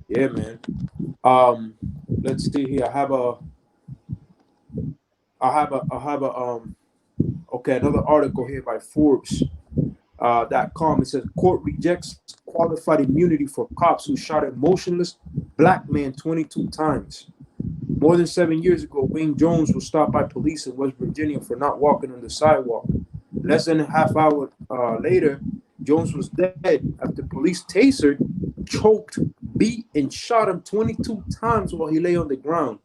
yeah, man. Let's see here. I have another article here by Forbes.com. It says court rejects qualified immunity for cops who shot a motionless black man 22 times. More than 7 years ago, Wayne Jones was stopped by police in West Virginia for not walking on the sidewalk. Less than a half hour later, Jones was dead after police tasered, choked, beat, and shot him 22 times while he lay on the ground.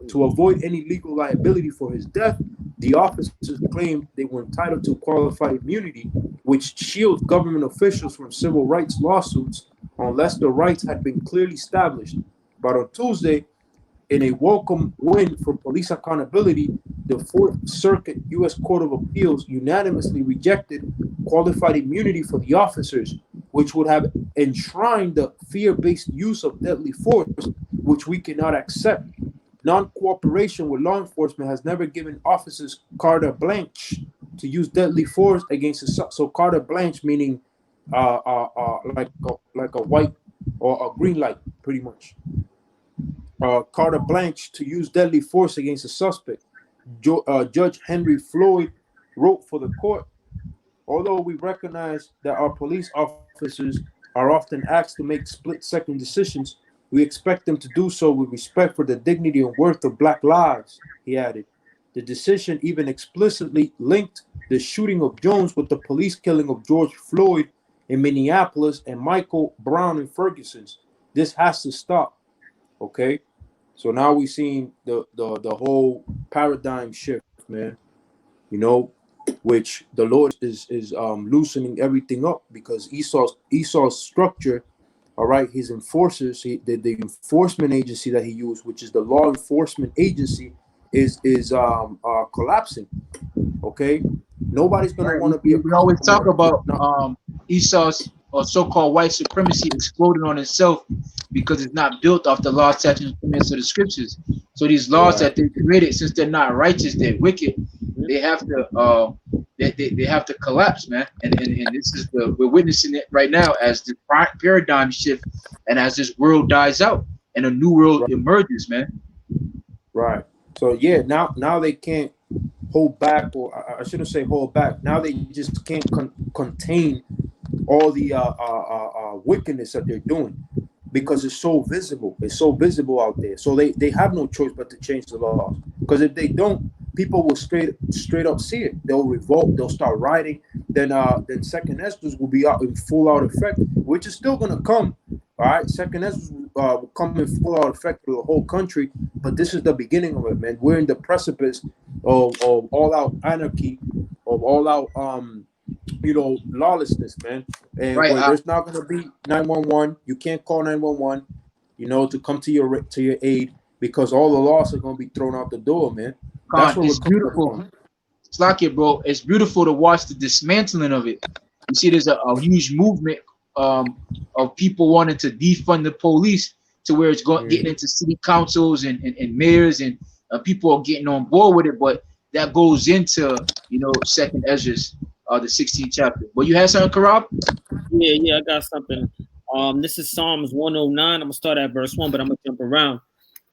To avoid any legal liability for his death, the officers claimed they were entitled to qualified immunity, which shields government officials from civil rights lawsuits unless the rights had been clearly established. But on Tuesday, in a welcome win for police accountability, the Fourth Circuit U.S. Court of Appeals unanimously rejected qualified immunity for the officers, which would have enshrined the fear-based use of deadly force, which we cannot accept. Non-cooperation with law enforcement has never given officers carte blanche to use deadly force against so carte blanche meaning like a white or a green light, pretty much. Carte blanche to use deadly force against a suspect. Judge Henry Floyd wrote for the court, although we recognize that our police officers are often asked to make split-second decisions, we expect them to do so with respect for the dignity and worth of black lives, he added. The decision even explicitly linked the shooting of Jones with the police killing of George Floyd in Minneapolis and Michael Brown in Ferguson. This has to stop, okay? So now we're seeing the whole paradigm shift, man. You know, which the Lord is loosening everything up, because Esau's structure, all right, his enforcers, the enforcement agency that he used, which is the law enforcement agency, is collapsing. Okay, nobody's gonna want to be We always talk accountable. about Esau's or so-called white supremacy exploding on itself because it's not built off the law, statutes, and commandments of the scriptures. So these laws that they created, since they're not righteous, they're wicked. They have to they have to collapse, man. And this is we're witnessing it right now as the paradigm shift and as this world dies out and a new world emerges, man. Right. So yeah, now they can't hold back, or I shouldn't say hold back. Now they just can't contain all the wickedness that they're doing, because it's so visible. It's so visible out there. So they have no choice but to change the laws, because if they don't, people will straight up see it. They'll revolt. They'll start rioting. Then Second Esdras will be out in full out effect, which is still gonna come. All right, Second Esdras will come in full out effect to the whole country. But this is the beginning of it, man. We're in the precipice of all out anarchy, of all out lawlessness, man. And there's not gonna be 911. You can't call 911, to come to your aid, because all the laws are gonna be thrown out the door, man. That's what it's beautiful. It's like it, bro. It's beautiful to watch the dismantling of it. You see, there's a huge movement of people wanting to defund the police, to where it's getting into city councils and mayors, and people are getting on board with it. But that goes into Second Esdras, the 16th chapter. But you had something, Karab? Yeah, I got something. This is Psalms 109. I'm gonna start at verse 1, but I'm gonna jump around.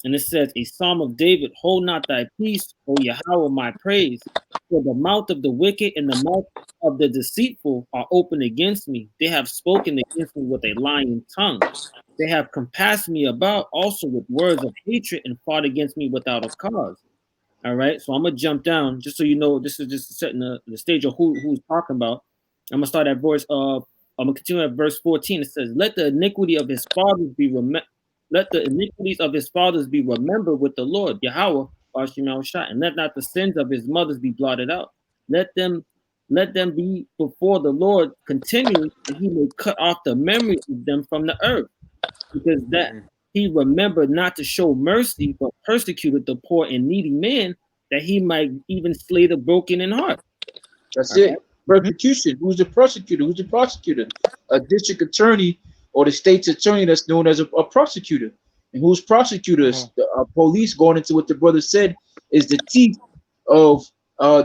And it says, a psalm of David, hold not thy peace, O Yahweh, my praise. For the mouth of the wicked and the mouth of the deceitful are open against me. They have spoken against me with a lying tongue. They have compassed me about also with words of hatred and fought against me without a cause. All right, so I'm going to jump down just so you know. This is just setting the stage of who's talking about. I'm going to start at verse, I'm going to continue at verse 14. It says, let the iniquity of his fathers be remembered. Let the iniquities of his fathers be remembered with the Lord, Yahweh, and let not the sins of his mothers be blotted out. Let them be before the Lord continually, that he may cut off the memory of them from the earth, because that he remembered not to show mercy, but persecuted the poor and needy man, that he might even slay the broken in heart. That's it. Persecution. Who's the persecutor? Who's the prosecutor? A district attorney or the state's attorney that's known as a prosecutor. And who's prosecutors? The police, going into what the brother said, is the teeth of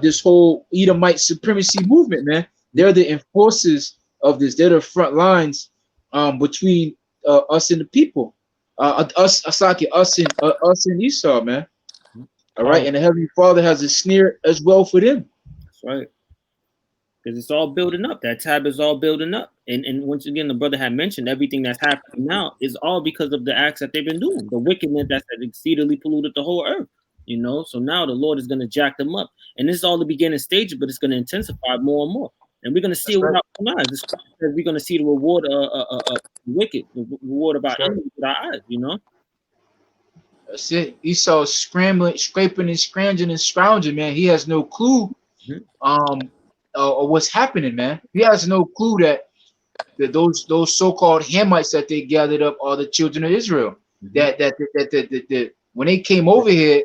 this whole Edomite supremacy movement, man. They're the enforcers of this. They're the front lines between us and the people. Us and Esau, man. All right, and the Heavenly Father has a snare as well for them. That's right. Because it's all building up. That tab is all building up. And once again, the brother had mentioned everything that's happening now is all because of the acts that they've been doing. The wickedness that has exceedingly polluted the whole earth. So now the Lord is going to jack them up. And this is all the beginning stages, but it's going to intensify more and more. And we're going to see it with our eyes. We're going to see the reward of wicked, the reward of our enemies with our eyes, That's it. Esau's scraping and scrounging and scrounging, man. He has no clue or what's happening, man. He has no clue that those so-called Hamites that they gathered up are the children of Israel. That when they came over here,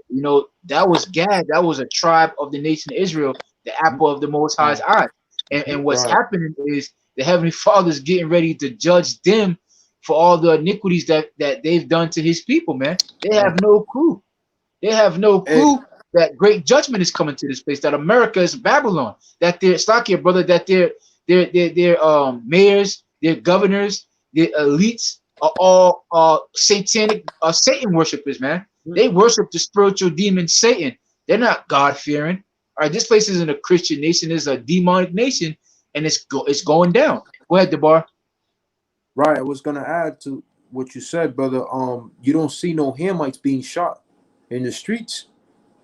that was Gad. That was a tribe of the nation of Israel, the apple of the Most High's eye. And what's happening is the Heavenly Father is getting ready to judge them for all the iniquities that they've done to his people, man. They have no clue. They have no clue that great judgment is coming to this place, that America is Babylon, that they're Slakia, brother, that their mayors, their governors, their elites are all satanic Satan worshipers, man. They worship the spiritual demon Satan. They're not God-fearing. All right, this place isn't a Christian nation, it's a demonic nation, and it's going down. Go ahead, Debar. Right, I was gonna add to what you said, brother. You don't see no Hamites being shot in the streets.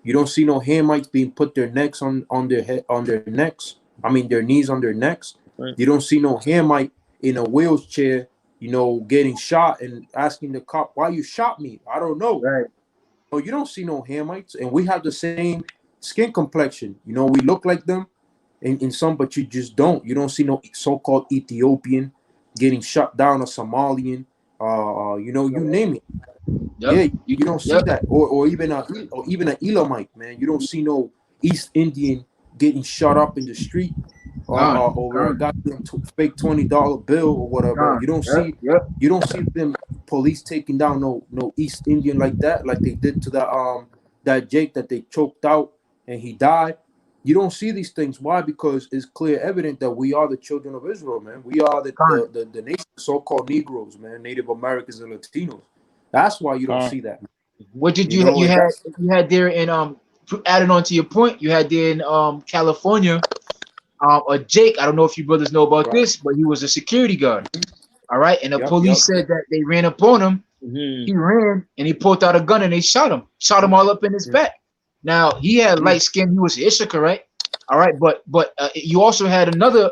You don't see no Hamites being put their necks on their head, on their necks. I mean, their knees on their necks. Right. You don't see no Hamite in a wheelchair, getting shot and asking the cop, "Why you shot me?" I don't know. Right. Oh, you don't see no Hamites, and we have the same skin complexion. We look like them. in some, but you just don't. You don't see no so-called Ethiopian getting shut down, or Somalian, you know, you name it. Yep. Yeah, you don't see that, or even an Elamite, man. You don't see no East Indian getting shot up in the street, over a goddamn fake $20 bill or whatever. You don't see, you don't see them police taking down no East Indian like that, like they did to that Jake that they choked out and he died. You don't see these things. Why? Because it's clear evident that we are the children of Israel, man. We are the nation, so-called Negroes, man, Native Americans and Latinos. That's why you don't see that. What did you had there in adding on to your point, you had there in California, a Jake. I don't know if you brothers know about this, but he was a security guard. All right, and the police said that they ran upon him. He ran and he pulled out a gun and they shot him all up in his back. Now he had light skin. He was Issacharite. All right, but you also had another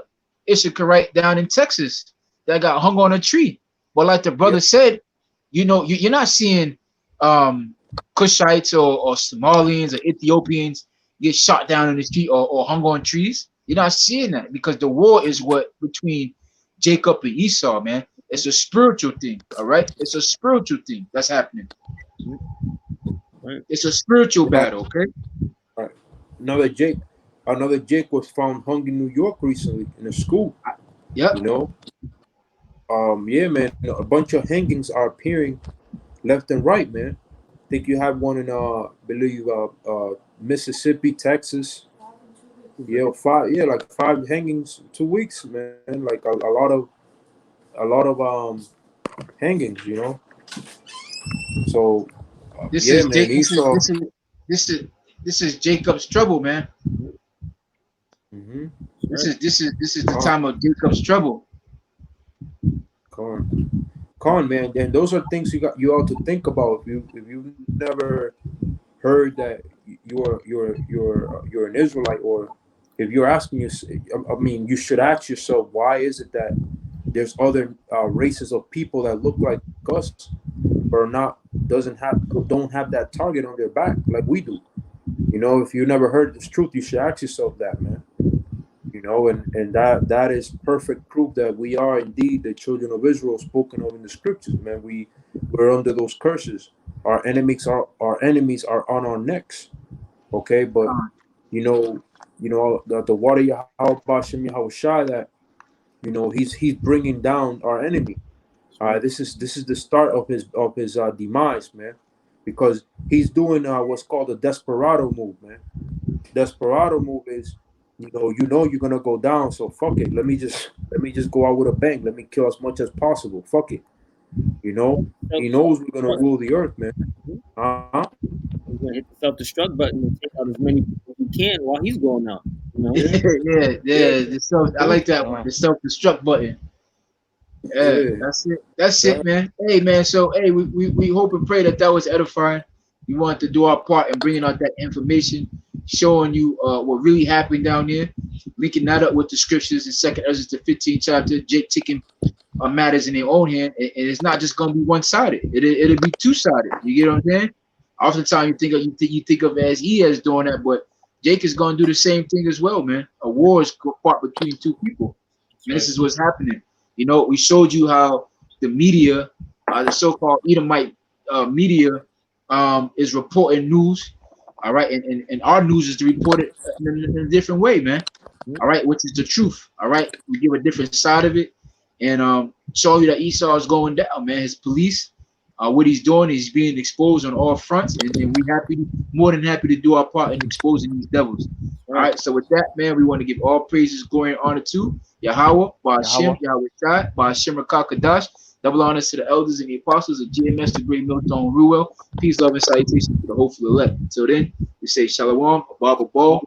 Issacharite down in Texas that got hung on a tree. But like the brother said, you know, you're not seeing Cushites or Somalians or Ethiopians get shot down in the street or hung on trees. You're not seeing that because the war is what between Jacob and Esau, man. It's a spiritual thing, all right? It's a spiritual thing that's happening. It's a spiritual battle, okay? All right. Another Jake was found hung in New York recently in a school. Yep. You know? Yeah, man. A bunch of hangings are appearing left and right, man. I think you have one in Mississippi, Texas. Yeah, like 5 hangings 2 weeks, man. Like a lot of hangings, you know. So this is Jacob's trouble, man. This is the time of Jacob's trouble. Con, man, and those are things you ought to think about. If you've never heard that you're an Israelite, or if you're asking yourself, I mean, you should ask yourself, why is it that there's other races of people that look like us, but don't have that target on their back like we do? You know, if you never heard this truth, you should ask yourself that, man. You know, and that is perfect proof that we are indeed the children of Israel spoken of in the scriptures, man. We're under those curses. Our enemies are on our necks. Okay, but you know the water Yahushua that, you know, he's bringing down our enemy. This is the start of his demise, man, because he's doing what's called a desperado move, man. Desperado move is, you know you're gonna go down, so fuck it. Let me just go out with a bang. Let me kill as much as possible. Fuck it. You know, he knows we're gonna rule the earth, man. He's gonna hit the self-destruct button and take out as many people as he can while he's going out. You know? I like that one. The self-destruct button. Yeah, that's it, man. Hey, man. So, hey, we hope and pray that was edifying. We want to do our part in bringing out that information, showing you what really happened down there, linking that up with the scriptures in 2 Ezra the 15th chapter. Jake taking matters in their own hand, and it's not just gonna be one-sided. It'll be two-sided. You get what I'm saying? Oftentimes you think of as he is doing that, but Jake is gonna do the same thing as well, man. A war is fought between two people. And this is what's happening. You know, we showed you how the media, the so-called Edomite media, is reporting news. All right, and our news is to report it in a different way, man. All right, which is the truth. All right, we give a different side of it, and show you that Esau is going down, man. His police, what he's doing, he's being exposed on all fronts, and we more than happy to do our part in exposing these devils. All right, so with that, man, we want to give all praises, glory, and honor to Yahweh, Ba'ashem, Yahweh Shai, Ba'ashem Rakakadash. Double honors to the elders and the apostles of GMS, the great Milton Ruel. Peace, love, and salutation to the hopeful elect. Until then, we say Shalom, Abba Bo,